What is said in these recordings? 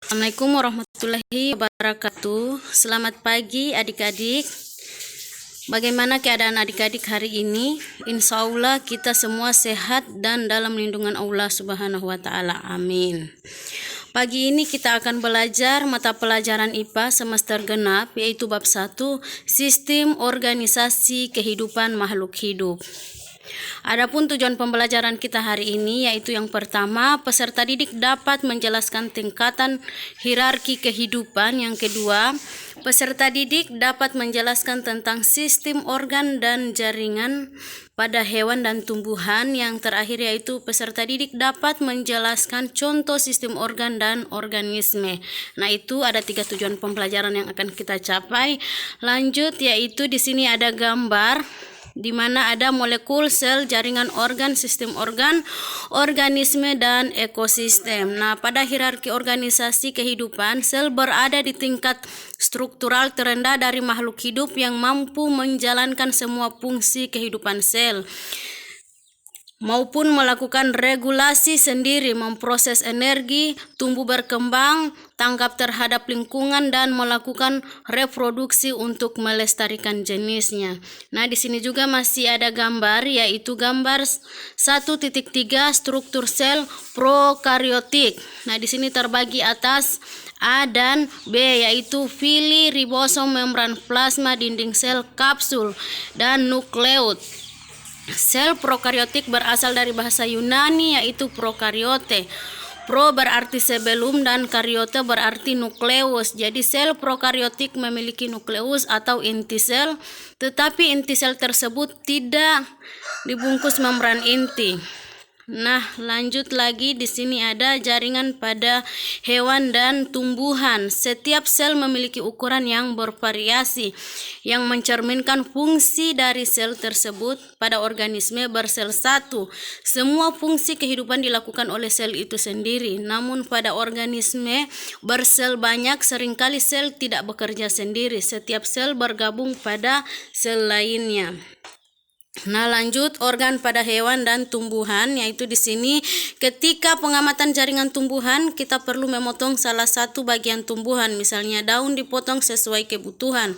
Assalamualaikum warahmatullahi wabarakatuh. Selamat pagi adik-adik. Bagaimana keadaan adik-adik hari ini? Insya Allah kita semua sehat dan dalam lindungan Allah Subhanahu wa Ta'ala. Amin. Pagi ini kita akan belajar mata pelajaran IPA semester genap, yaitu bab 1, Sistem Organisasi Kehidupan Makhluk Hidup. Adapun tujuan pembelajaran kita hari ini yaitu yang pertama, peserta didik dapat menjelaskan tingkatan hierarki kehidupan. Yang kedua, peserta didik dapat menjelaskan tentang sistem organ dan jaringan pada hewan dan tumbuhan. Yang terakhir yaitu peserta didik dapat menjelaskan contoh sistem organ dan organisme. Nah, itu ada 3 tujuan pembelajaran yang akan kita capai. Lanjut, yaitu di sini ada gambar di mana ada molekul, sel, jaringan organ, sistem organ, organisme, dan ekosistem. Nah, pada hierarki organisasi kehidupan, sel berada di tingkat struktural terendah dari makhluk hidup yang mampu menjalankan semua fungsi kehidupan sel maupun melakukan regulasi sendiri, memproses energi, tumbuh berkembang, tanggap terhadap lingkungan, dan melakukan reproduksi untuk melestarikan jenisnya. Nah, di sini juga masih ada gambar, yaitu gambar 1.3 struktur sel prokariotik. Nah, di sini terbagi atas A dan B, yaitu fili, ribosom, membran plasma, dinding sel, kapsul, dan nukleus. Sel prokariotik berasal dari bahasa Yunani, yaitu prokaryote. Pro berarti sebelum dan karyote berarti nukleus. Jadi sel prokariotik memiliki nukleus atau inti sel, tetapi inti sel tersebut tidak dibungkus membran inti. Nah, lanjut lagi, di sini ada jaringan pada hewan dan tumbuhan. Setiap sel memiliki ukuran yang bervariasi yang mencerminkan fungsi dari sel tersebut. Pada organisme bersel satu, semua fungsi kehidupan dilakukan oleh sel itu sendiri. Namun pada organisme bersel banyak, seringkali sel tidak bekerja sendiri. Setiap sel bergabung pada sel lainnya. Nah, lanjut, organ pada hewan dan tumbuhan, yaitu di sini ketika pengamatan jaringan tumbuhan kita perlu memotong salah satu bagian tumbuhan, misalnya daun dipotong sesuai kebutuhan.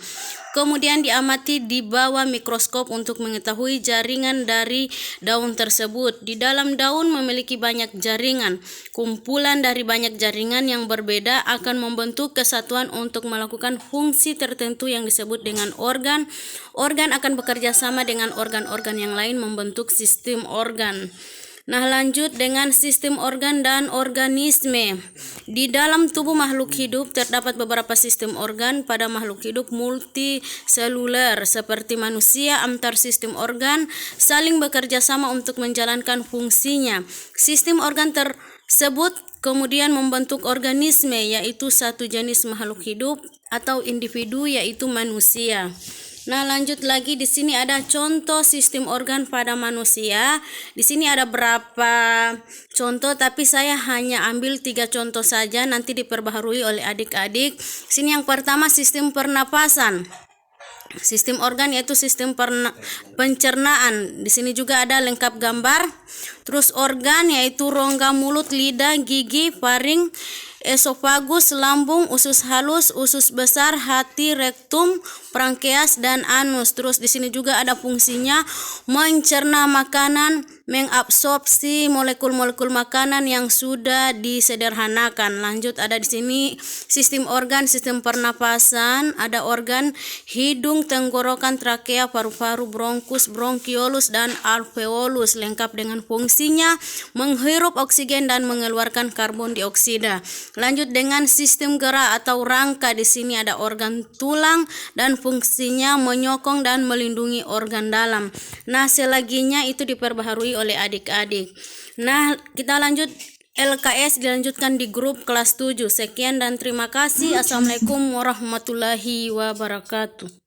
Kemudian diamati di bawah mikroskop untuk mengetahui jaringan dari daun tersebut. Di dalam daun memiliki banyak jaringan. Kumpulan dari banyak jaringan yang berbeda akan membentuk kesatuan untuk melakukan fungsi tertentu yang disebut dengan organ. Organ akan bekerja sama dengan organ-organ yang lain membentuk sistem organ. Nah, lanjut dengan sistem organ dan organisme. Di dalam tubuh makhluk hidup terdapat beberapa sistem organ. Pada makhluk hidup multiseluler seperti manusia, antar sistem organ saling bekerja sama untuk menjalankan fungsinya. Sistem organ tersebut kemudian membentuk organisme, yaitu satu jenis makhluk hidup atau individu, yaitu manusia. Nah, lanjut lagi, di sini ada contoh sistem organ pada manusia. Di sini ada berapa contoh, tapi saya hanya ambil 3 contoh saja, nanti diperbaharui oleh adik-adik. Sini yang pertama, sistem pernapasan. Sistem organ yaitu sistem pencernaan. Di sini juga ada lengkap gambar. Terus organ yaitu rongga mulut, lidah, gigi, faring, esofagus, lambung, usus halus, usus besar, hati, rektum, pankreas, dan anus. Terus di sini juga ada fungsinya mencerna makanan, mengabsorpsi molekul-molekul makanan yang sudah disederhanakan. Lanjut, ada di sini sistem organ, sistem pernapasan, ada organ hidung, tenggorokan, trakea, paru-paru, bronkus, bronkiolus, dan alveolus, lengkap dengan fungsinya menghirup oksigen dan mengeluarkan karbon dioksida. Lanjut dengan sistem gerak atau rangka. Di sini ada organ tulang dan fungsinya menyokong dan melindungi organ dalam. Nah, selaginya itu diperbaharui oleh adik-adik. Nah, kita lanjut LKS dilanjutkan di grup kelas 7. Sekian dan terima kasih. Assalamualaikum warahmatullahi wabarakatuh.